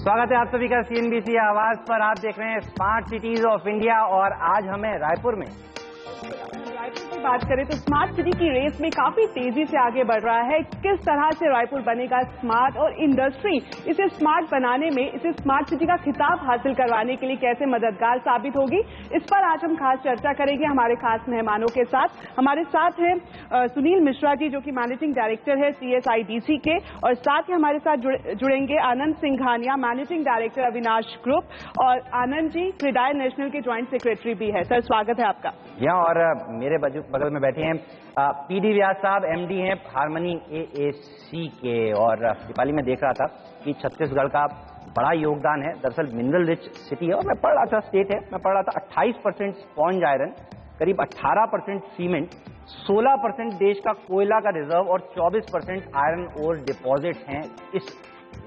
स्वागत है आप सभी का CNBC आवाज पर। आप देख रहे हैं स्मार्ट सिटीज ऑफ इंडिया और आज हमें रायपुर में की बात करें तो स्मार्ट सिटी की रेस में काफी तेजी से आगे बढ़ रहा है। किस तरह से रायपुर बनेगा स्मार्ट और इंडस्ट्री इसे स्मार्ट बनाने में, इसे स्मार्ट सिटी का खिताब हासिल करवाने के लिए कैसे मददगार साबित होगी, इस पर आज हम खास चर्चा करेंगे हमारे खास मेहमानों के साथ। हमारे साथ हैं सुनील मिश्रा जी जो कि मैनेजिंग डायरेक्टर है CSIDC के, और साथ ही हमारे साथ जुड़ेंगे Anand Singhania, managing director Avinash group, और आनंद जी क्रेडाई नेशनल के ज्वाइंट सेक्रेटरी भी है। सर स्वागत है आपका। यहाँ और मेरे बगल में बैठे हैं PD व्यास साहब, MD हैं हारमनी AAC के, और दीपाली में देख रहा था कि छत्तीसगढ़ का बड़ा योगदान है। दरअसल मिनरल रिच सिटी है और मैं पढ़ रहा था, स्टेट है, मैं पढ़ रहा था 28% स्पॉन्ज आयरन, करीब 18% सीमेंट, 16% देश का कोयला का रिजर्व और 24% आयरन ओर डिपॉजिट हैं इस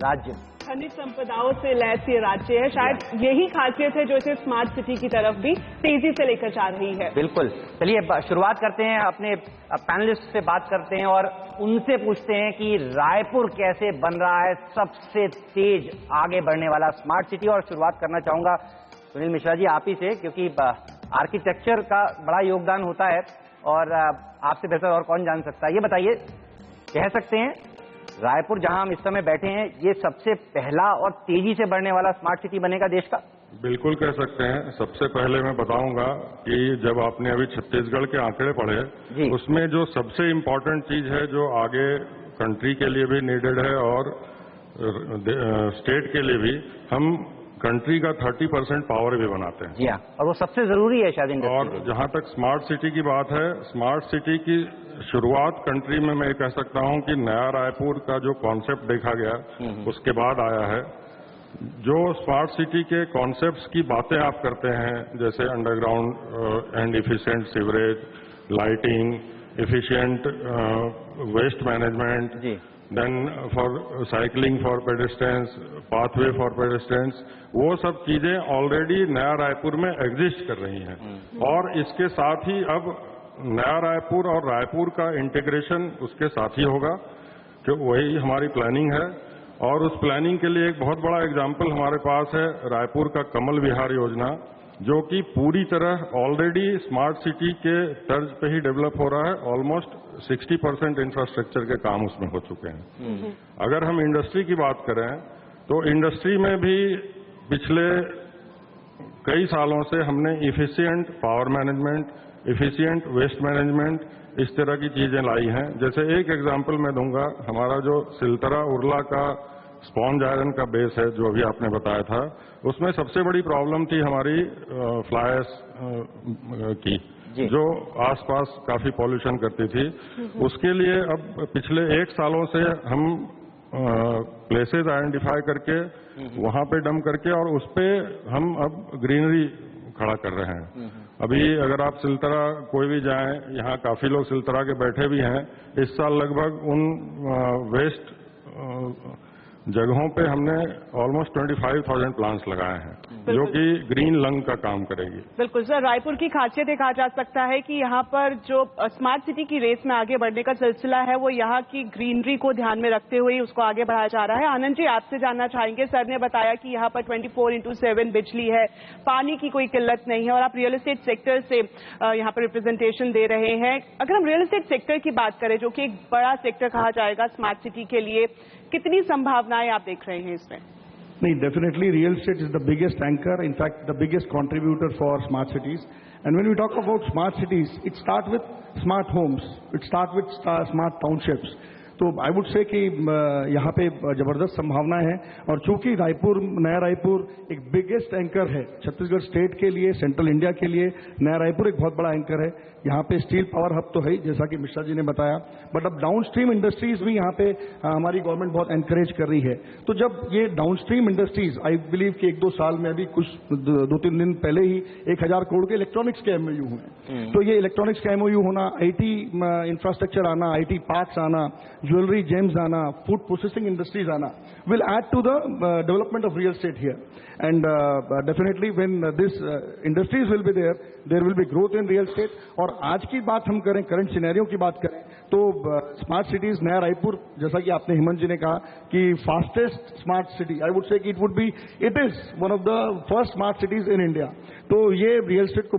राज्य में। खनिज संपदाओं से लैस ये राज्य है, शायद यही खासियत है जो इसे स्मार्ट सिटी की तरफ भी तेजी से लेकर जा रही है। बिल्कुल, चलिए शुरुआत करते हैं, अपने पैनलिस्ट से बात करते हैं और उनसे पूछते हैं कि रायपुर कैसे बन रहा है सबसे तेज आगे बढ़ने वाला स्मार्ट सिटी। और शुरुआत करना चाहूंगा सुनील मिश्रा जी आप ही से, क्योंकि आर्किटेक्चर का बड़ा योगदान होता है और आपसे बेहतर और कौन जान सकता है। ये बताइए, कह सकते हैं रायपुर जहां हम इस समय बैठे हैं ये सबसे पहला और तेजी से बढ़ने वाला स्मार्ट सिटी बनेगा देश का? बिल्कुल कह सकते हैं। सबसे पहले मैं बताऊंगा कि जब आपने अभी छत्तीसगढ़ के आंकड़े पढ़े उसमें जो सबसे इम्पोर्टेंट चीज है जो आगे कंट्री के लिए भी नीडेड है और स्टेट के लिए भी, हम कंट्री का 30% पावर भी बनाते हैं। जी हाँ, और वो सबसे जरूरी है शायद इंडस्ट्री। और जहां तक स्मार्ट सिटी की बात है, स्मार्ट सिटी की शुरुआत कंट्री में मैं कह सकता हूं कि नया रायपुर का जो कॉन्सेप्ट देखा गया उसके बाद आया है। जो स्मार्ट सिटी के कॉन्सेप्ट्स की बातें आप करते हैं, जैसे underground and efficient sewerage, lighting, efficient waste management, then for cycling for pedestrians, pathway for pedestrians, वो सब चीजें ऑलरेडी नया रायपुर में एग्जिस्ट कर रही हैं। और इसके साथ ही अब नया रायपुर और रायपुर का इंटीग्रेशन उसके साथ ही होगा, कि वही हमारी प्लानिंग है। और उस प्लानिंग के लिए एक बहुत बड़ा एग्जाम्पल हमारे पास है रायपुर का कमल विहार योजना, जो कि पूरी तरह ऑलरेडी स्मार्ट सिटी के तर्ज पे ही डेवलप हो रहा है। ऑलमोस्ट 60% इंफ्रास्ट्रक्चर के काम उसमें हो चुके हैं। अगर हम इंडस्ट्री की बात करें तो इंडस्ट्री में भी पिछले कई सालों से हमने efficient power management, efficient waste management, इस तरह की चीजें लाई हैं। जैसे एक एग्जांपल मैं दूंगा, हमारा जो सिलतरा उरला का स्पॉन्ज आयरन का बेस है जो अभी आपने बताया था, उसमें सबसे बड़ी प्रॉब्लम थी हमारी फ्लाई ऐश की, जो आसपास काफी पॉल्यूशन करती थी। उसके लिए अब पिछले 1 सालों से हम प्लेसेस आइडेंटिफाई करके वहां पे डंप करके और उस पे हम अब ग्रीनरी खड़ा कर रहे हैं। अभी अगर आप सिलतरा कोई भी जाएं, यहाँ काफी लोग सिलतरा के बैठे भी हैं। इस साल लगभग उन वेस्ट जगहों पे हमने ऑलमोस्ट 25,000 प्लांट्स लगाए हैं, जो कि ग्रीन लंग का काम करेगी। बिल्कुल सर, रायपुर की खासियत ये कहा जा सकता है कि यहाँ पर जो स्मार्ट सिटी की रेस में आगे बढ़ने का सिलसिला है वो यहाँ की ग्रीनरी को ध्यान में रखते हुए उसको आगे बढ़ाया जा रहा है। आनंद जी आपसे जानना चाहेंगे, सर ने बताया कि यहाँ पर 24/7 बिजली है, पानी की कोई किल्लत नहीं है, और आप रियल एस्टेट सेक्टर से यहाँ पर रिप्रेजेंटेशन दे रहे हैं। अगर हम रियल एस्टेट सेक्टर की बात करें जो कि एक बड़ा सेक्टर कहा जाएगा स्मार्ट सिटी के लिए, कितनी संभावनाएं आप देख रहे हैं इसमें? नहीं, definitely real estate is the biggest anchor, in fact the biggest contributor for smart cities. And when we talk about smart cities, it starts with smart homes, it starts with smart townships. तो I would say कि यहाँ पे जबरदस्त संभावनाएं हैं। और चूंकि रायपुर, नया रायपुर एक बिगेस्ट एंकर है छत्तीसगढ़ स्टेट के लिए, सेंट्रल इंडिया के लिए नया रायपुर एक बहुत बड़ा एंकर है। यहाँ पे स्टील पावर हब तो है जैसा कि मिश्रा जी ने बताया, बट अब डाउनस्ट्रीम इंडस्ट्रीज भी यहाँ पे हमारी गवर्नमेंट बहुत एनकरेज कर रही है। तो जब ये डाउनस्ट्रीम इंडस्ट्रीज, आई बिलीव कि 1-2 साल में, अभी कुछ 2-3 दिन पहले ही 1000 करोड़ के इलेक्ट्रॉनिक्स के MOU हुए, तो ये इलेक्ट्रॉनिक्स का MOU होना, IT इंफ्रास्ट्रक्चर आना, IT पार्क्स आना, ज्वेलरी जेम्स आना, फूड प्रोसेसिंग इंडस्ट्रीज आना will add to the development of real estate here. And definitely when this industries will be there will be growth in real estate. और आज की बात हम करें, करंट सिनेरियो की बात करें, तो स्मार्ट सिटीज नया रायपुर, जैसा कि आपने हेमंत जी ने कहा कि fastest smart city, I would say कि it is one of the first smart cities in India. तो ये रियल एस्टेट को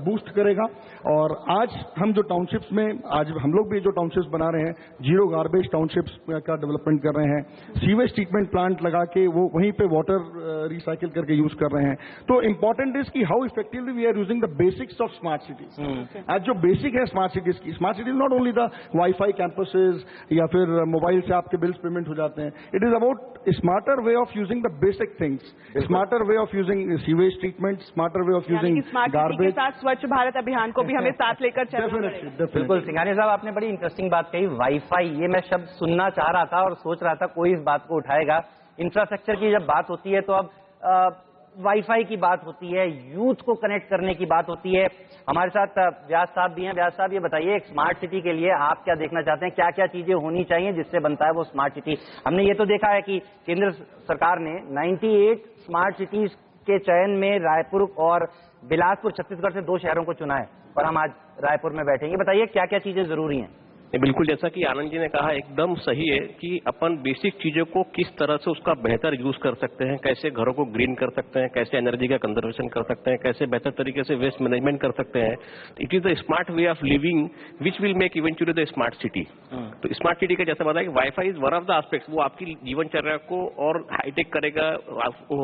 बूस्ट करेगा। और आज हम जो टाउनशिप्स में, आज हम लोग भी जो टाउनशिप्स बना रहे हैं, जीरो गार्बेज टाउनशिप्स का डेवलपमेंट कर रहे हैं, सीवेज ट्रीटमेंट प्लांट लगा के वो वहीं पे वाटर रिसाइकिल करके यूज कर रहे हैं। तो इंपॉर्टेंट इज कि how effectively we are using the basics of smart cities. आज जो बेसिक है स्मार्ट सिटीज की, smart cities not only the wifi campuses या फिर मोबाइल से आपके बिल्स पेमेंट हो जाते हैं। It is about smarter way of using the basic things, smarter way of using sewage treatment, smarter way of using garbage. साथ स्वच्छ भारत अभियान को भी हमें साथ लेकर चलना पड़ेगा। बिल्कुल सिंघानिया साहब, आपने बड़ी इंटरेस्टिंग बात कही, वाईफाई। ये मैं शब्द सुनना चाह रहा था और सोच रहा था कोई इस बात को उठाएगा। इंफ्रास्ट्रक्चर की जब बात होती है तो अब वाईफाई की बात होती है, यूथ को कनेक्ट करने की बात होती है। हमारे साथ व्यास साहब भी हैं। व्यास साहब, ये बताइए, एक स्मार्ट सिटी के लिए आप क्या देखना चाहते हैं? क्या क्या चीजें होनी चाहिए जिससे बनता है वो स्मार्ट सिटी? हमने ये तो देखा है कि केंद्र सरकार ने 98 स्मार्ट सिटीज के चयन में रायपुर और बिलासपुर, छत्तीसगढ़ से 2 शहरों को चुना है और हम आज रायपुर में बैठेंगे। बताइए क्या क्या चीजें जरूरी हैं? बिल्कुल, जैसा कि आनंद जी ने कहा, एकदम सही है कि अपन बेसिक चीजों को किस तरह से उसका बेहतर यूज कर सकते हैं, कैसे घरों को ग्रीन कर सकते हैं, कैसे एनर्जी का कंजर्वेशन कर सकते हैं, कैसे बेहतर तरीके से वेस्ट मैनेजमेंट कर सकते हैं। It is the smart way of living which will make eventually the smart city. तो स्मार्ट सिटी का जैसा बताया कि wifi is one of the aspects, वो आपकी जीवनचर्या को और हाईटेक करेगा,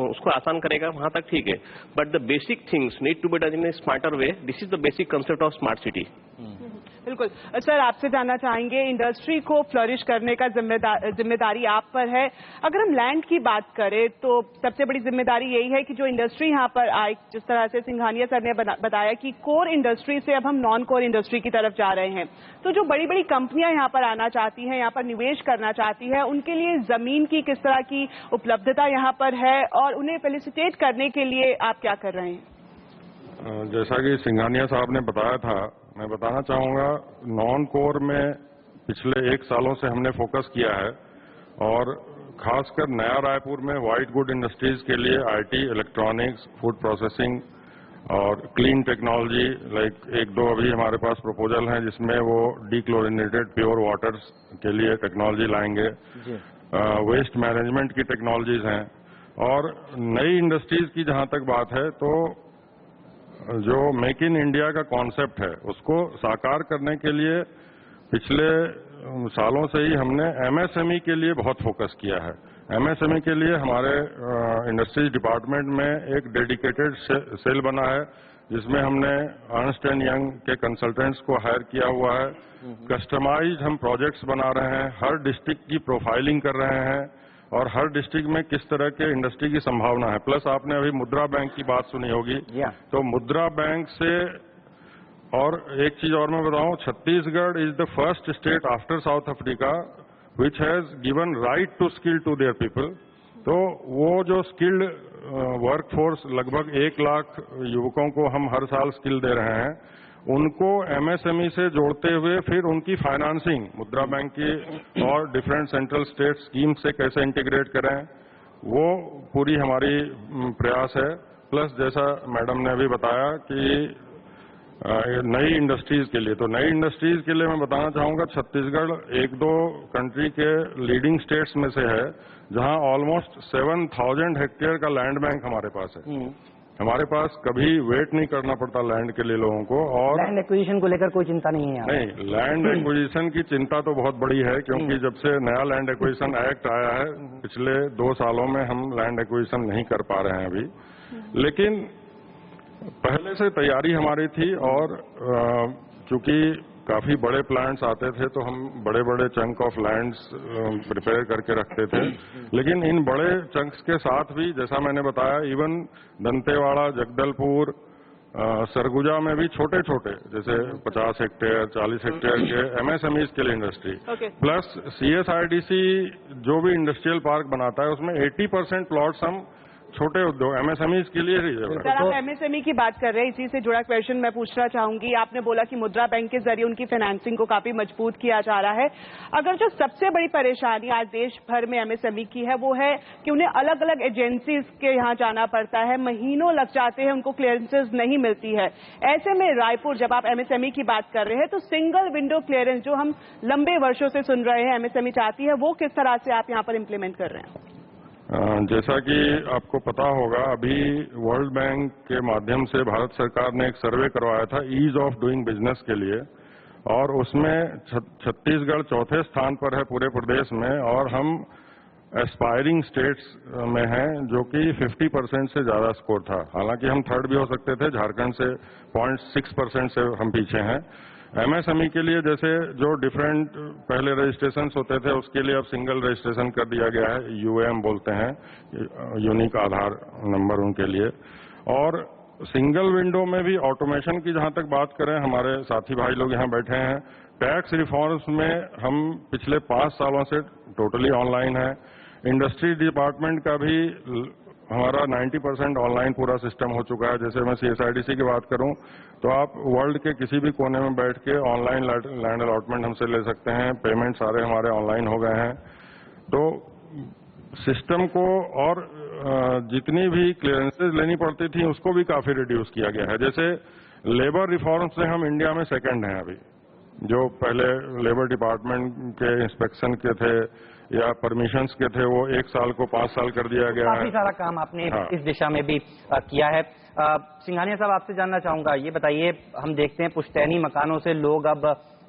उसको आसान करेगा, वहां तक ठीक है। But the basic things need to be done in a smarter way. This is the basic concept of smart city. बिल्कुल सर, आपसे जानना चाहेंगे, इंडस्ट्री को फ्लरिश करने का जिम्मेदारी आप पर है। अगर हम लैंड की बात करें तो सबसे बड़ी जिम्मेदारी यही है कि जो इंडस्ट्री यहाँ पर आए, जिस तरह से सिंघानिया सर ने बताया कि कोर इंडस्ट्री से अब हम नॉन कोर इंडस्ट्री की तरफ जा रहे हैं, तो जो बड़ी बड़ी कंपनियां यहाँ पर आना चाहती हैं, यहाँ पर निवेश करना चाहती है, उनके लिए जमीन की किस तरह की उपलब्धता यहाँ पर है और उन्हें फेलिसिटेट करने के लिए आप क्या कर रहे हैं? जैसा कि सिंघानिया साहब ने बताया था, मैं बताना चाहूँगा, नॉन कोर में पिछले 1 सालों से हमने फोकस किया है और खासकर नया रायपुर में व्हाइट गुड इंडस्ट्रीज के लिए आईटी, इलेक्ट्रॉनिक्स, फूड प्रोसेसिंग और क्लीन टेक्नोलॉजी, लाइक 1-2 अभी हमारे पास प्रपोजल हैं जिसमें वो डीक्लोरिनेटेड प्योर वाटर्स के लिए टेक्नोलॉजी लाएंगे, वेस्ट मैनेजमेंट की टेक्नोलॉजीज हैं। और नई इंडस्ट्रीज की जहां तक बात है तो जो मेक इन इंडिया का कॉन्सेप्ट है उसको साकार करने के लिए पिछले सालों से ही हमने एमएसएमई के लिए बहुत फोकस किया है। एमएसएमई के लिए हमारे इंडस्ट्रीज डिपार्टमेंट में एक डेडिकेटेड सेल बना है जिसमें हमने अर्नस्ट एंड यंग के कंसल्टेंट्स को हायर किया हुआ है। कस्टमाइज्ड हम प्रोजेक्ट्स बना रहे हैं, हर डिस्ट्रिक्ट की प्रोफाइलिंग कर रहे हैं और हर डिस्ट्रिक्ट में किस तरह के इंडस्ट्री की संभावना है। प्लस आपने अभी मुद्रा बैंक की बात सुनी होगी, तो मुद्रा बैंक से, और एक चीज और मैं बताऊं, Chhattisgarh is the first state after South Africa which has given right to skill to their people. तो वो जो स्किल्ड वर्कफोर्स, लगभग 1 लाख युवकों को हम हर साल स्किल दे रहे हैं, उनको एमएसएमई से जोड़ते हुए फिर उनकी फाइनेंसिंग मुद्रा बैंक की और डिफरेंट सेंट्रल स्टेट स्कीम से कैसे इंटीग्रेट करें, वो पूरी हमारी प्रयास है। प्लस जैसा मैडम ने अभी बताया कि नई इंडस्ट्रीज के लिए, तो नई इंडस्ट्रीज के लिए मैं बताना चाहूंगा, छत्तीसगढ़ 1-2 कंट्री के लीडिंग स्टेट्स में से है जहां ऑलमोस्ट 7000 हेक्टेयर का लैंड बैंक हमारे पास है। हमारे पास कभी वेट नहीं करना पड़ता लैंड के लिए लोगों को। और लैंड एक्विजिशन को लेकर कोई चिंता नहीं है? नहीं, लैंड एक्विजिशन की चिंता तो बहुत बड़ी है क्योंकि जब से नया लैंड एक्विजिशन एक्ट आया है, पिछले 2 सालों में हम लैंड एक्विजिशन नहीं कर पा रहे हैं अभी, लेकिन पहले से तैयारी हमारी थी और चूंकि काफी बड़े प्लांट्स आते थे तो हम बड़े बड़े चंक ऑफ लैंड्स प्रिपेयर करके रखते थे। लेकिन इन बड़े चंक्स के साथ भी, जैसा मैंने बताया, इवन दंतेवाड़ा, जगदलपुर, सरगुजा में भी छोटे छोटे, जैसे 50 हेक्टेयर 40 हेक्टेयर के एमएसएमईज के लिए इंडस्ट्री, प्लस सीएसआईडीसी जो भी इंडस्ट्रियल पार्क बनाता है उसमें 80% प्लॉट्स हम छोटे उद्योग MSMEs के लिए रिजर्व है। सर, आप MSME की बात कर रहे हैं, इसी से जुड़ा क्वेश्चन मैं पूछना चाहूंगी। आपने बोला कि मुद्रा बैंक के जरिए उनकी फाइनेंसिंग को काफी मजबूत किया जा रहा है। अगर जो सबसे बड़ी परेशानी आज देश भर में MSME की है वो है कि उन्हें अलग अलग एजेंसीज के यहाँ जाना पड़ता है, महीनों लग जाते हैं, उनको क्लियरेंसेज नहीं मिलती है। ऐसे में रायपुर, जब आप MSME की बात कर रहे हैं, तो सिंगल विंडो क्लियरेंस जो हम लंबे वर्षों से सुन रहे हैं MSME चाहती है, वो किस तरह से आप यहाँ पर इम्प्लीमेंट कर रहे हैं? जैसा कि आपको पता होगा, अभी वर्ल्ड बैंक के माध्यम से भारत सरकार ने एक सर्वे करवाया था ईज ऑफ डूइंग बिजनेस के लिए, और उसमें छत्तीसगढ़ चौथे स्थान पर है पूरे प्रदेश में, और हम एस्पायरिंग स्टेट्स में हैं, जो कि 50% से ज्यादा स्कोर था। हालांकि हम थर्ड भी हो सकते थे, झारखंड से 0.6% से हम पीछे हैं। MSME के लिए जैसे जो डिफरेंट पहले रजिस्ट्रेशंस होते थे, उसके लिए अब सिंगल रजिस्ट्रेशन कर दिया गया है, UAM बोलते हैं, यूनिक आधार नंबर उनके लिए। और सिंगल विंडो में भी ऑटोमेशन की जहां तक बात करें, हमारे साथी भाई लोग यहाँ बैठे हैं, टैक्स रिफॉर्म्स में हम पिछले 5 सालों से टोटली ऑनलाइन है। इंडस्ट्री डिपार्टमेंट का भी हमारा 90% ऑनलाइन पूरा सिस्टम हो चुका है। जैसे मैं CSIDC की बात करूं तो आप वर्ल्ड के किसी भी कोने में बैठ के ऑनलाइन लैंड अलॉटमेंट हमसे ले सकते हैं, पेमेंट सारे हमारे ऑनलाइन हो गए हैं। तो सिस्टम को और जितनी भी क्लियरेंसेज लेनी पड़ती थी उसको भी काफी रिड्यूस किया गया है। जैसे लेबर रिफॉर्म्स में हम इंडिया में सेकंड हैं अभी, जो पहले लेबर डिपार्टमेंट के इंस्पेक्शन के थे या परमिशंस के थे, वो 1 साल को 5 साल कर दिया गया है। काफी सारा काम आपने इस दिशा में भी किया है। सिंघानिया साहब, आपसे जानना चाहूंगा, ये बताइए, हम देखते हैं पुश्तैनी मकानों से लोग अब,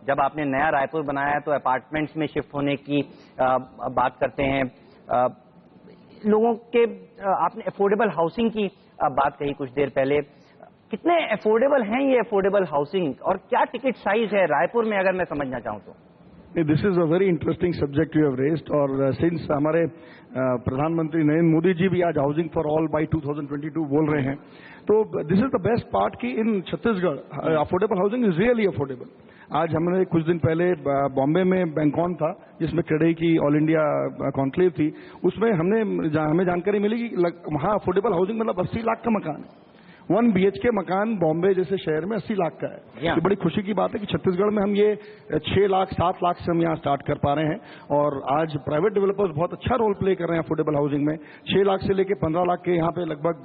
जब आपने नया रायपुर बनाया है तो अपार्टमेंट्स में शिफ्ट होने की बात करते हैं। लोगों के, आपने अफोर्डेबल हाउसिंग की बात कही कुछ देर पहले, कितने अफोर्डेबल हैं ये अफोर्डेबल हाउसिंग, और क्या टिकट साइज है रायपुर में, अगर मैं समझना चाहूँ तो? This is a very interesting subject you have raised, और सिंस हमारे प्रधानमंत्री नरेंद्र मोदी जी भी आज हाउसिंग फॉर ऑल बाय 2022 बोल रहे हैं, तो this is the best part कि in Chhattisgarh affordable housing is really affordable. आज हमने कुछ दिन पहले बॉम्बे में बैंकॉन था, जिसमें क्रेडई की ऑल इंडिया कॉन्क्लेव थी, उसमें हमें जानकारी मिली कि वहां अफोर्डेबल हाउसिंग मतलब 80 लाख का मकान है। 1 BHK मकान बॉम्बे जैसे शहर में 80 लाख का है। तो बड़ी खुशी की बात है कि छत्तीसगढ़ में हम ये 6 लाख 7 लाख से हम यहाँ स्टार्ट कर पा रहे हैं, और आज प्राइवेट डेवलपर्स बहुत अच्छा रोल प्ले कर रहे हैं अफोर्डेबल हाउसिंग में। 6 लाख से लेकर 15 लाख के यहाँ पे लगभग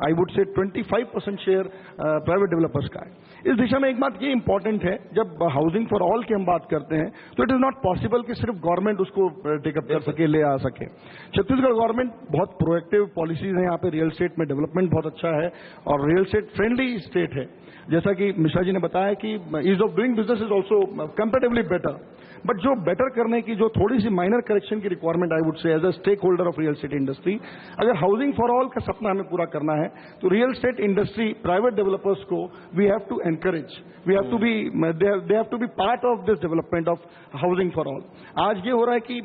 आई वुड से 25% शेयर प्राइवेट डेवलपर्स का है। इस दिशा में एक बात ये इंपॉर्टेंट है, जब हाउसिंग फॉर ऑल की हम बात करते हैं तो इट इज नॉट पॉसिबल कि सिर्फ गवर्नमेंट उसको टेकअप कर सके, ले आ सके। छत्तीसगढ़ गवर्नमेंट बहुत प्रोएक्टिव पॉलिसीज है यहाँ पे, रियल एस्टेट में डेवलपमेंट बहुत अच्छा है और रियल एस्टेट फ्रेंडली स्टेट है। जैसा कि मिश्रा जी ने बताया कि ease of doing business is also comparatively better, but जो बेटर करने की जो थोड़ी सी माइनर करेक्शन की requirement I would say as a stakeholder of real estate industry, अगर हाउसिंग फॉर ऑल का सपना हमें पूरा करना है तो real estate industry, private developers को we have to encourage, we have to be, they have to be part of this development of housing for all. आज ये हो रहा है कि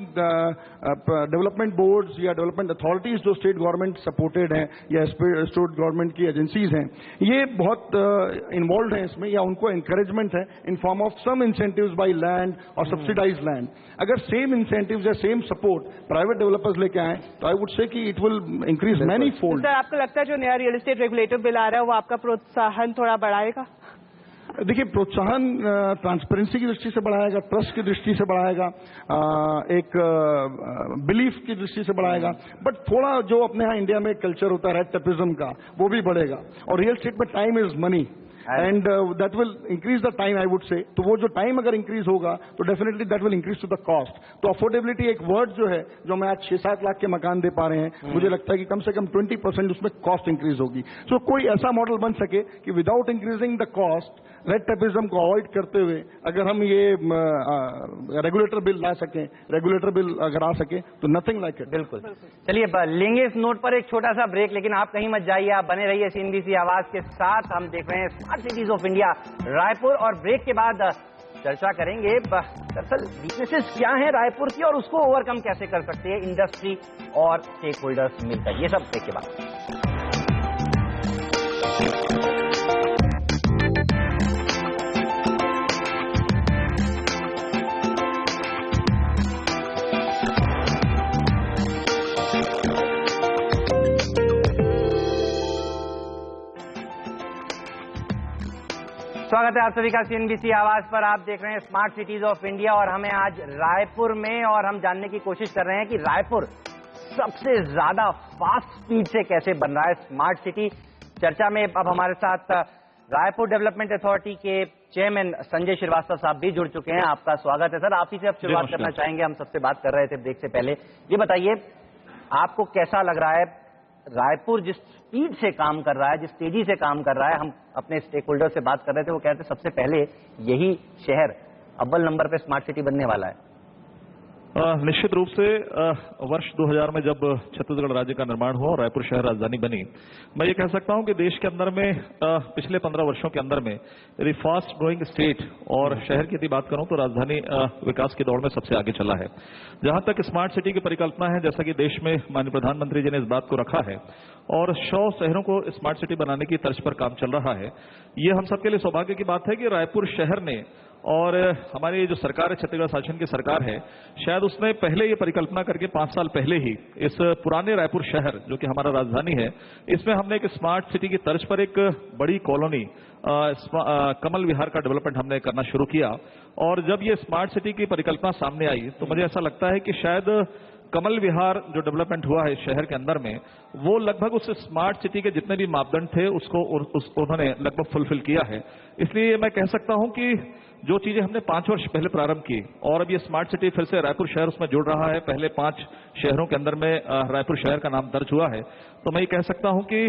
डेवलपमेंट बोर्ड्स या डेवलपमेंट अथॉरिटीज जो स्टेट गवर्नमेंट सपोर्टेड हैं या स्टेट गवर्नमेंट की एजेंसीज हैं, ये बहुत इन्वॉल्व हैं इसमें, या उनको एनकरेजमेंट है in form of some incentives by land और सब्सिडाइज लैंड। अगर सेम इंसेंटिव्स या सेम सपोर्ट प्राइवेट डेवलपर्स लेके आए तो आई वुड से कि it will increase many fold. Sir, आपको लगता है जो नया रियल एस्टेट रेगुलेटिव बिल आ रहा है वो आपका प्रोत्साहन थोड़ा बढ़ाएगा? देखिए, प्रोत्साहन ट्रांसपेरेंसी की दृष्टि से बढ़ाएगा, ट्रस्ट की दृष्टि से बढ़ाएगा, एक बिलीफ की दृष्टि से बढ़ाएगा, बट थोड़ा जो अपने यहाँ इंडिया में कल्चर होता है रेड टेपिज्म का, वो भी बढ़ेगा। और रियल एस्टेट में time is money and that will increase the time I would say. तो वो जो टाइम अगर इंक्रीज होगा तो definitely that will increase to the cost. तो अफोर्डेबिलिटी एक वर्ड जो है, जो मैं आज 6-7 लाख के मकान दे पा रहे हैं, मुझे लगता है कि कम से कम 20% उसमें कॉस्ट इंक्रीज होगी। सो कोई ऐसा मॉडल बन सके कि without increasing the cost, red tapism को अवॉइड करते हुए अगर हम ये रेगुलेटर बिल ला सकें, रेगुलेटर बिल अगर आ सके तो नथिंग लाइक इट। बिल्कुल। चलिए लेंगे इस नोट पर एक छोटा सा ब्रेक, लेकिन आप कहीं मत जाइए, आप बने रहिए CNBC आवाज के साथ। हम देख रहे हैं smart cities of India Raipur, और ब्रेक के बाद चर्चा करेंगे दरअसल वीकनेसेस क्या है रायपुर की और उसको ओवरकम कैसे कर सकते हैं इंडस्ट्री और स्टेक होल्डर्स मिलकर। ये सब ब्रेक के बाद। स्वागत है आप सभी का CNBC आवाज पर। आप देख रहे हैं स्मार्ट सिटीज ऑफ इंडिया और हमें आज रायपुर में और हम जानने की कोशिश कर रहे हैं कि रायपुर सबसे ज्यादा फास्ट स्पीड से कैसे बन रहा है स्मार्ट सिटी। चर्चा में अब हमारे साथ रायपुर डेवलपमेंट अथॉरिटी के चेयरमैन संजय श्रीवास्तव साहब भी जुड़ चुके हैं। आपका स्वागत है सर। आप ही से अब शुरुआत करना चाहेंगे। हम सबसे बात कर रहे थे ब्रेक से पहले। ये बताइए आपको कैसा लग रहा है रायपुर जिस स्पीड से काम कर रहा है, जिस तेजी से काम कर रहा है। हम अपने स्टेक होल्डर से बात कर रहे थे, वो कहते सबसे पहले यही शहर अव्वल नंबर पे स्मार्ट सिटी बनने वाला है। निश्चित रूप से वर्ष 2000 में जब छत्तीसगढ़ राज्य का निर्माण हुआ और रायपुर शहर राजधानी बनी, मैं ये कह सकता हूं कि देश के अंदर में पिछले 15 वर्षों के अंदर में यदि फास्ट ग्रोइंग स्टेट और शहर की यदि बात करूं तो राजधानी विकास की दौड़ में सबसे आगे चला है। जहां तक स्मार्ट सिटी की परिकल्पना है, जैसा कि देश में माननीय प्रधानमंत्री जी ने इस बात को रखा है और 100 शहरों को स्मार्ट सिटी बनाने की तर्ज पर काम चल रहा है, ये हम सबके लिए सौभाग्य की बात है कि रायपुर शहर ने और हमारी जो सरकार है, छत्तीसगढ़ शासन की सरकार है, शायद उसने पहले ये परिकल्पना करके 5 साल पहले ही इस पुराने रायपुर शहर जो कि हमारा राजधानी है, इसमें हमने एक स्मार्ट सिटी की तर्ज पर एक बड़ी कॉलोनी कमल विहार का डेवलपमेंट हमने करना शुरू किया। और जब ये स्मार्ट सिटी की परिकल्पना सामने आई तो मुझे ऐसा लगता है कि शायद कमल विहार जो डेवलपमेंट हुआ है शहर के अंदर में, वो लगभग उस स्मार्ट सिटी के जितने भी मापदंड थे उसको उन्होंने लगभग फुलफिल किया है। इसलिए मैं कह सकता हूं कि जो चीजें हमने 5 वर्ष पहले प्रारंभ की और अब ये स्मार्ट सिटी फिर से रायपुर शहर उसमें जुड़ रहा है, पहले 5 शहरों के अंदर में रायपुर शहर का नाम दर्ज हुआ है, तो मैं ये कह सकता हूं कि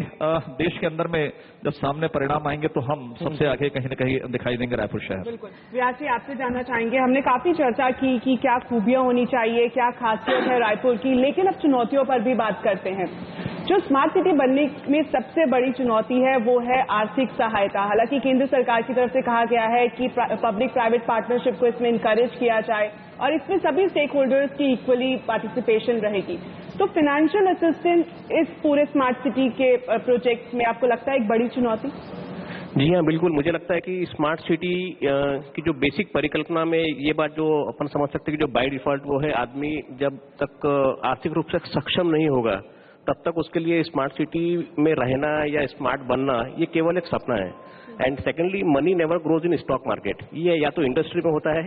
देश के अंदर में जब सामने परिणाम आएंगे तो हम सबसे आगे कहीं न कहीं दिखाई देंगे रायपुर शहर। बिल्कुल। व्यास जी, आपसे जानना चाहेंगे, हमने काफी चर्चा की कि क्या खूबियां होनी चाहिए, क्या खासियत है रायपुर की, लेकिन अब चुनौतियों पर भी बात करते हैं। जो स्मार्ट सिटी बनने में सबसे बड़ी चुनौती है वो है आर्थिक सहायता। हालांकि केंद्र सरकार की तरफ से कहा गया है कि पब्लिक प्राइवेट पार्टनरशिप को इसमें इनकरेज किया जाए और इसमें सभी स्टेक होल्डर्स की इक्वली पार्टिसिपेशन रहेगी। तो फाइनेंशियल असिस्टेंस इस पूरे स्मार्ट सिटी के प्रोजेक्ट में आपको लगता है एक बड़ी चुनौती? जी हाँ, बिल्कुल। मुझे लगता है कि स्मार्ट सिटी की जो बेसिक परिकल्पना में ये बात जो अपन समझ सकते हैं कि जो बाय डिफॉल्ट वो है, आदमी जब तक आर्थिक रूप से सक्षम नहीं होगा तब तक उसके लिए स्मार्ट सिटी में रहना या स्मार्ट बनना ये केवल एक सपना है। And secondly, money never grows in stock market. ये या तो इंडस्ट्री में होता है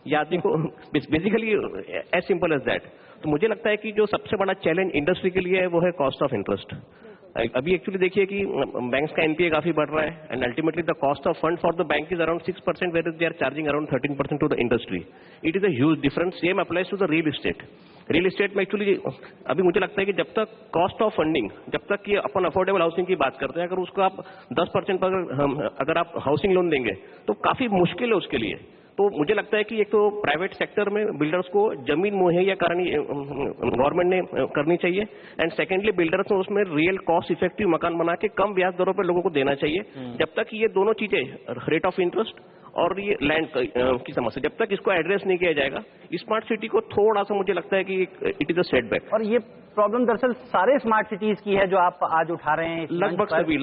या आदमी को basically as simple as that. तो मुझे लगता है कि जो सबसे बड़ा चैलेंज इंडस्ट्री के लिए है वो है कॉस्ट ऑफ इंटरेस्ट। अभी एक्चुअली देखिए कि बैंक्स का एनपीए काफी बढ़ रहा है and ultimately the cost of fund for the bank is around 6%, where they are charging around 13% to the industry. It is a huge difference. Same applies to the real estate. Real estate में actually अभी मुझे लगता है कि जब तक cost of funding, जब तक कि अपन अफोर्डेबल हाउसिंग की बात करते हैं, अगर उसको आप 10% पर अगर आप हाउसिंग लोन देंगे तो काफी मुश्किल है उसके लिए। तो मुझे लगता है कि एक तो प्राइवेट सेक्टर में बिल्डर्स को जमीन मुहैया करनी गवर्नमेंट ने करनी चाहिए एंड सेकेंडली बिल्डर्स को उसमें रियल कॉस्ट इफेक्टिव मकान बना के कम ब्याज दरों पर लोगों को देना चाहिए। जब तक ये दोनों चीजें, रेट ऑफ इंटरेस्ट और ये लैंड की समस्या, जब तक इसको एड्रेस नहीं किया जाएगा, स्मार्ट सिटी को थोड़ा सा मुझे लगता है कि इट इज अ सेटबैक। और ये प्रॉब्लम दरअसल सारे स्मार्ट सिटीज की है जो आप आज उठा रहे हैं। लगभग सभी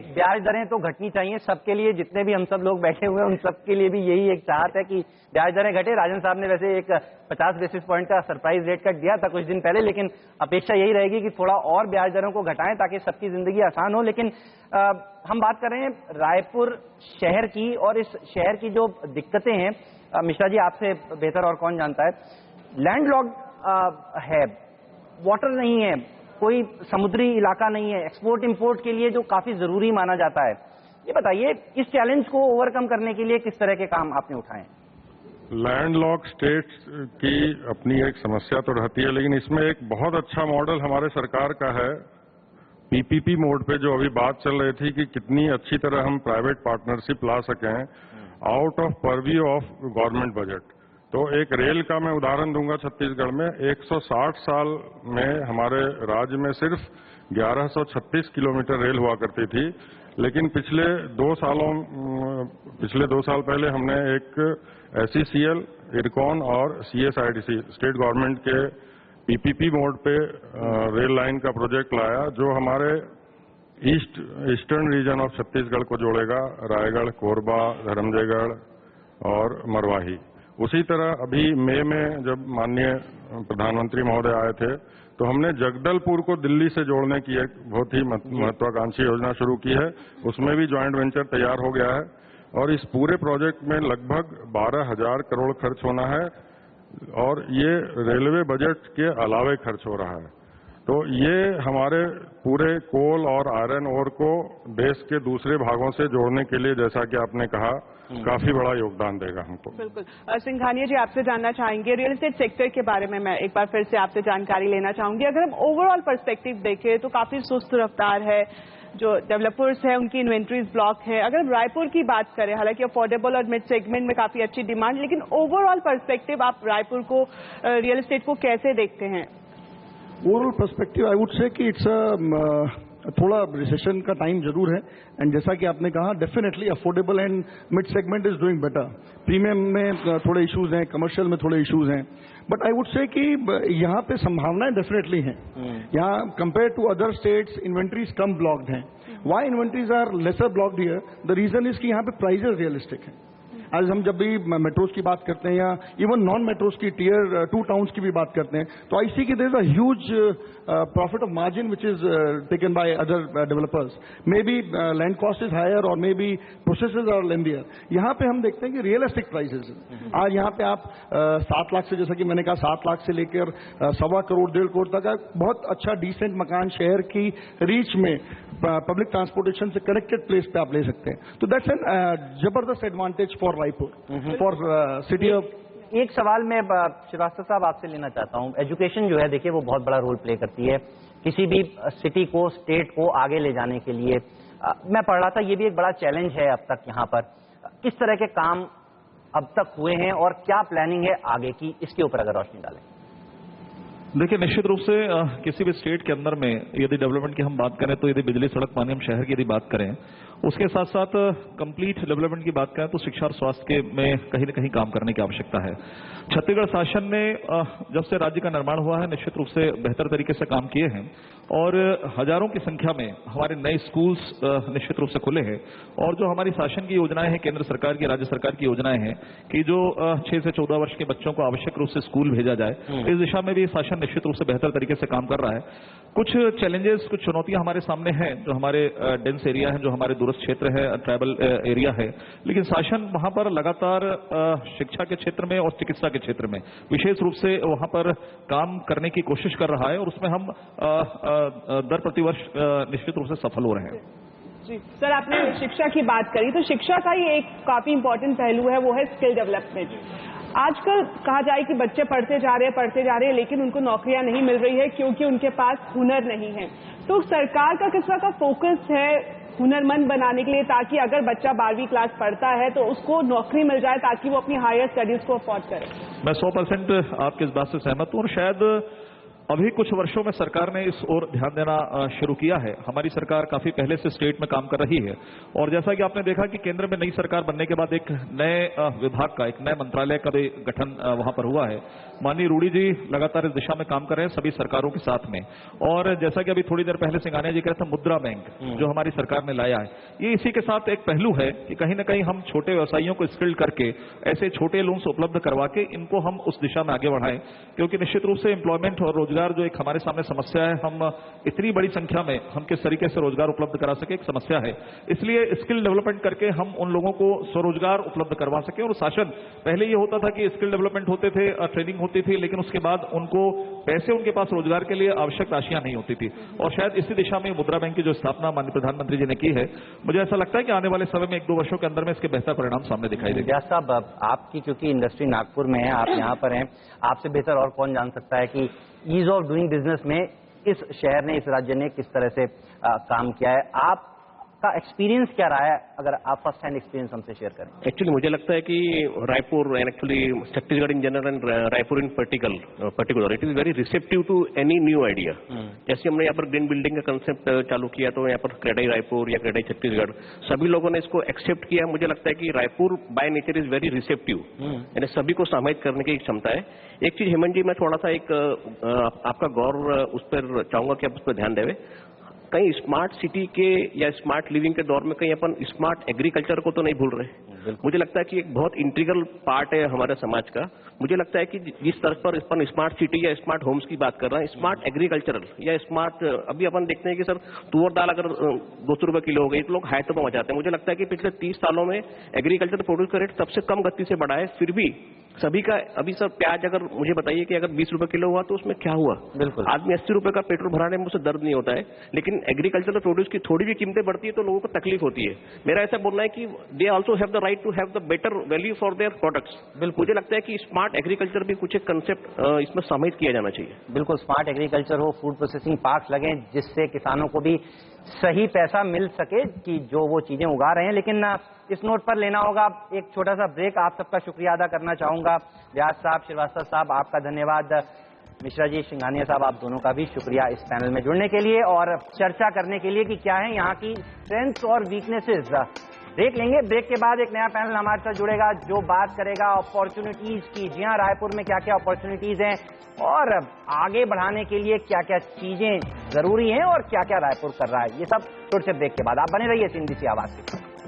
ब्याज दरें तो घटनी चाहिए सबके लिए, जितने भी हम सब लोग बैठे हुए हैं उन सबके लिए भी यही एक चाहत है कि ब्याज दरें घटे। राजन साहब ने वैसे एक 50 बेसिस पॉइंट का सरप्राइज रेट कट दिया था कुछ दिन पहले, लेकिन अपेक्षा यही रहेगी कि थोड़ा और ब्याज दरों को घटाएं ताकि सबकी जिंदगी आसान हो। लेकिन हम बात कर रहे हैं रायपुर शहर की और इस शहर की जो दिक्कतें हैं, मिश्रा जी आपसे बेहतर और कौन जानता है। लैंडलॉक्ड है, वाटर नहीं है, कोई समुद्री इलाका नहीं है, एक्सपोर्ट इंपोर्ट के लिए जो काफी जरूरी माना जाता है। ये बताइए इस चैलेंज को ओवरकम करने के लिए किस तरह के काम आपने उठाए? लैंडलॉक स्टेट्स की अपनी एक समस्या तो रहती है, लेकिन इसमें एक बहुत अच्छा मॉडल हमारे सरकार का है पीपीपी मोड पे, जो अभी बात चल रही थी कि कितनी अच्छी तरह हम प्राइवेट पार्टनरशिप ला सकें out of purview of government budget. तो एक रेल का मैं उदाहरण दूंगा। छत्तीसगढ़ में 160 साल में हमारे राज्य में सिर्फ 1136 किलोमीटर रेल हुआ करती थी, लेकिन पिछले 2 साल पहले हमने एक SECL, इरकॉन और CSIDC स्टेट गवर्नमेंट के पीपीपी मोड पे रेल लाइन का प्रोजेक्ट लाया, जो हमारे ईस्टर्न रीजन ऑफ छत्तीसगढ़ को जोड़ेगा, रायगढ़, कोरबा, धर्मजयगढ़ और मरवाही। उसी तरह अभी मई में जब माननीय प्रधानमंत्री महोदय आए थे तो हमने जगदलपुर को दिल्ली से जोड़ने की एक बहुत ही महत्वाकांक्षी योजना शुरू की है। उसमें भी ज्वाइंट वेंचर तैयार हो गया है। और इस पूरे प्रोजेक्ट में लगभग 12,000 करोड़ खर्च होना है और ये रेलवे बजट के अलावे खर्च हो रहा है। तो ये हमारे पूरे कोल और आयरन ओर को देश के दूसरे भागों से जोड़ने के लिए, जैसा कि आपने कहा, काफी बड़ा योगदान देगा हमको। बिल्कुल। सिंघानिया जी, आपसे जानना चाहेंगे रियल एस्टेट सेक्टर के बारे में। मैं एक बार फिर से आपसे जानकारी लेना चाहूंगी। अगर हम ओवरऑल पर्सपेक्टिव देखें तो काफी सुस्त रफ्तार है, जो डेवलपर्स हैं उनकी इन्वेंट्रीज ब्लॉक है। अगर हम रायपुर की बात करें, हालांकि अफोर्डेबल और मिड सेगमेंट में काफी अच्छी डिमांड, लेकिन ओवरऑल पर्सपेक्टिव आप रायपुर को, रियल एस्टेट को कैसे देखते हैं? Overall perspective I would say कि इट्स थोड़ा रिसेशन का टाइम जरूर है, एंड जैसा कि आपने कहा, definitely affordable and mid segment is doing better. Premium में थोड़े इश्यूज हैं, कमर्शियल में थोड़े इश्यूज हैं, बट आई वुड से कि यहाँ पे संभावनाएं डेफिनेटली हैं। यहाँ compare to other states inventories कम ब्लॉक्ड हैं। Why inventories are lesser blocked here? The reason is कि यहाँ पे प्राइजेस रियलिस्टिक हैं। आज हम जब भी मेट्रोज की बात करते हैं या इवन नॉन मेट्रोज की टियर 2 टाउन्स की भी बात करते हैं, तो आई सी कि there is a huge profit of margin which is taken by other developers. Maybe land cost is higher और maybe processes are lengthier. यहाँ पे हम देखते हैं कि रियलिस्टिक प्राइसेस आज यहाँ पे आप 7 लाख से, जैसा कि मैंने कहा, 7 लाख से लेकर 1.25 करोड़ 1.5 करोड़ तक का बहुत अच्छा डिसेंट मकान शहर की रीच में पब्लिक ट्रांसपोर्टेशन से कनेक्टेड प्लेस पे आप ले सकते हैं। तो दैट्स एन जबरदस्त advantage for Raipur, for city of. एक सवाल मैं श्रीवास्तव साहब आपसे लेना चाहता हूं। एजुकेशन जो है, देखिए, वो बहुत बड़ा रोल प्ले करती है किसी भी सिटी को, स्टेट को आगे ले जाने के लिए। मैं पढ़ रहा था, ये भी एक बड़ा चैलेंज है अब तक यहाँ पर। किस तरह के काम अब तक हुए हैं और क्या प्लानिंग है आगे की, इसके ऊपर अगर रोशनी डालें। देखिए, निश्चित रूप से किसी भी स्टेट के अंदर में यदि डेवलपमेंट की हम बात करें, तो यदि बिजली, सड़क, पानी, हम शहर की यदि बात करें, उसके साथ साथ कंप्लीट डेवलपमेंट की बात करें तो शिक्षा और स्वास्थ्य के में कहीं न कहीं काम करने की आवश्यकता है। छत्तीसगढ़ शासन ने जब से राज्य का निर्माण हुआ है, निश्चित रूप से बेहतर तरीके से काम किए हैं और हजारों की संख्या में हमारे नए स्कूल्स निश्चित रूप से खुले हैं। और जो हमारी शासन की योजनाएं हैं, केंद्र सरकार की, राज्य सरकार की योजनाएं हैं कि जो 6 से 14 वर्ष के बच्चों को आवश्यक रूप से स्कूल भेजा जाए, इस दिशा में भी शासन निश्चित रूप से बेहतर तरीके से काम कर रहा है। कुछ चैलेंजेस, कुछ चुनौतियां हमारे सामने हैं, जो हमारे डेंस एरिया है, जो हमारे दूरस्थ क्षेत्र है, ट्राइबल एरिया है, लेकिन शासन वहां पर लगातार शिक्षा के क्षेत्र में और चिकित्सा के क्षेत्र में विशेष रूप से वहां पर काम करने की कोशिश कर रहा है और उसमें हम दर प्रतिवर्ष निश्चित रूप से सफल हो रहे हैं। जी सर, आपने शिक्षा की बात करी, तो शिक्षा का ये एक काफी इंपॉर्टेंट पहलू है, वो है स्किल डेवलपमेंट। आजकल कहा जाए कि बच्चे पढ़ते जा रहे हैं, लेकिन उनको नौकरियां नहीं मिल रही है क्योंकि उनके पास हुनर नहीं है। तो सरकार का किस तरह का फोकस है हुनरमंद बनाने के लिए, ताकि अगर बच्चा 12वीं क्लास पढ़ता है तो उसको नौकरी मिल जाए, ताकि वो अपनी हायर स्टडीज को अफोर्ड करे? मैं 100% आपके इस बात से सहमत हूं और शायद अभी कुछ वर्षों में सरकार ने इस ओर ध्यान देना शुरू किया है। हमारी सरकार काफी पहले से स्टेट में काम कर रही है और जैसा कि आपने देखा कि केंद्र में नई सरकार बनने के बाद एक नए विभाग का, एक नए मंत्रालय का भी गठन वहां पर हुआ है। माननीय रूडी जी लगातार इस दिशा में काम कर रहे हैं सभी सरकारों के साथ में। और जैसा कि अभी थोड़ी देर पहले सिंघानिया जी कह रहे थे, मुद्रा बैंक जो हमारी सरकार ने लाया है, ये इसी के साथ एक पहलू है कि कहीं ना कहीं हम छोटे व्यवसायियों को स्किल्ड करके ऐसे छोटे लोन्स उपलब्ध करवा के इनको हम उस दिशा में आगे बढ़ाएं, क्योंकि निश्चित रूप से एम्प्लॉयमेंट और रोजगार जो एक हमारे सामने समस्या है, हम इतनी बड़ी संख्या में हम किस तरीके से रोजगार उपलब्ध करा सके, एक समस्या है। इसलिए स्किल डेवलपमेंट करके हम उन लोगों को स्वरोजगार उपलब्ध करवा सके। और शासन पहले ये होता था कि स्किल डेवलपमेंट होते थे, ट्रेनिंग होती थी, लेकिन उसके बाद उनको पैसे, उनके पास रोजगार के लिए आवश्यक राशियां नहीं होती थी। और शायद इसी दिशा में मुद्रा बैंक की जो स्थापना माननीय प्रधानमंत्री जी ने की है, मुझे ऐसा लगता है कि आने वाले समय में 1-2 वर्षों के अंदर में इसके बेहतर परिणाम सामने दिखाई देंगे। व्यास साहब, आपकी क्योंकि इंडस्ट्री नागपुर में है, आप यहाँ पर हैं, आपसे बेहतर और कौन जान सकता है कि ईज ऑफ डूइंग बिजनेस में इस शहर ने, इस राज्य ने किस तरह से काम किया है। आपका एक्सपीरियंस क्या रहा है, अगर आप फर्स्ट हैंड एक्सपीरियंस हमसे शेयर करें? एक्चुअली मुझे लगता है कि Raipur and actually Chhattisgarh in general and Raipur in particular it is very receptive to any new idea. जैसे हमने यहाँ पर ग्रीन बिल्डिंग का कंसेप्ट चालू किया, तो यहाँ पर क्रेडाई रायपुर या क्रेडाई छत्तीसगढ़, सभी लोगों ने इसको एक्सेप्ट किया। मुझे लगता है कि Raipur by nature is very receptive, यानी सभी को समाहित करने की क्षमता है। एक चीज हेमंत जी, मैं थोड़ा सा एक आपका गौर उस पर चाहूंगा कि आप उस पर ध्यान देवे। कहीं स्मार्ट सिटी के या स्मार्ट लिविंग के दौर में कहीं अपन स्मार्ट एग्रीकल्चर को तो नहीं भूल रहे। मुझे लगता है कि एक बहुत इंटीग्रल पार्ट है हमारे समाज का। मुझे लगता है कि जिस स्तर पर अपन स्मार्ट सिटी या स्मार्ट होम्स की बात कर रहे हैं, स्मार्ट एग्रीकल्चरल या स्मार्ट, अभी अपन देखते हैं कि सर तुअर दाल अगर 200 रुपए किलो हो गई तो लोग हाइट तो मचाते हैं। मुझे लगता है कि पिछले 30 सालों में एग्रीकल्चर प्रोड्यूस का रेट सबसे कम गति से बढ़ा है, फिर भी सभी का अभी सर प्याज अगर मुझे बताइए कि अगर 20 रुपए किलो हुआ तो उसमें क्या हुआ? बिल्कुल। आदमी 80 रुपए का पेट्रोल भराने में उसे दर्द नहीं होता है, लेकिन एग्रीकल्चरल प्रोड्यूस की थोड़ी भी कीमतें बढ़ती है तो लोगों को तकलीफ होती है। मेरा ऐसा बोलना है कि they also have the right to have the better value for their products. बिल्कुल। मुझे लगता है कि स्मार्ट एग्रीकल्चर भी कुछ एक कंसेप्ट इसमें समाहित किया जाना चाहिए। बिल्कुल, स्मार्ट एग्रीकल्चर हो, फूड प्रोसेसिंग पार्क्स लगे जिससे किसानों को भी सही पैसा मिल सके कि जो वो चीजें उगा रहे हैं। लेकिन इस नोट पर लेना होगा एक छोटा सा ब्रेक। आप सबका शुक्रिया अदा करना चाहूंगा। व्यास साहब, श्रीवास्तव साहब, आपका धन्यवाद। मिश्रा जी, सिंघानिया साहब, आप दोनों का भी शुक्रिया इस पैनल में जुड़ने के लिए और चर्चा करने के लिए कि क्या है यहाँ की स्ट्रेंथ्स और वीकनेसेस। ब्रेक लेंगे, ब्रेक के बाद एक नया पैनल हमारे साथ जुड़ेगा जो बात करेगा अपॉर्चुनिटीज की। जी हाँ, रायपुर में क्या क्या अपॉर्चुनिटीज हैं और आगे बढ़ाने के लिए क्या क्या चीजें जरूरी हैं और क्या क्या रायपुर कर रहा है, ये सब फिर से ब्रेक के बाद। आप बने रहिए CNBC आवाज के साथ।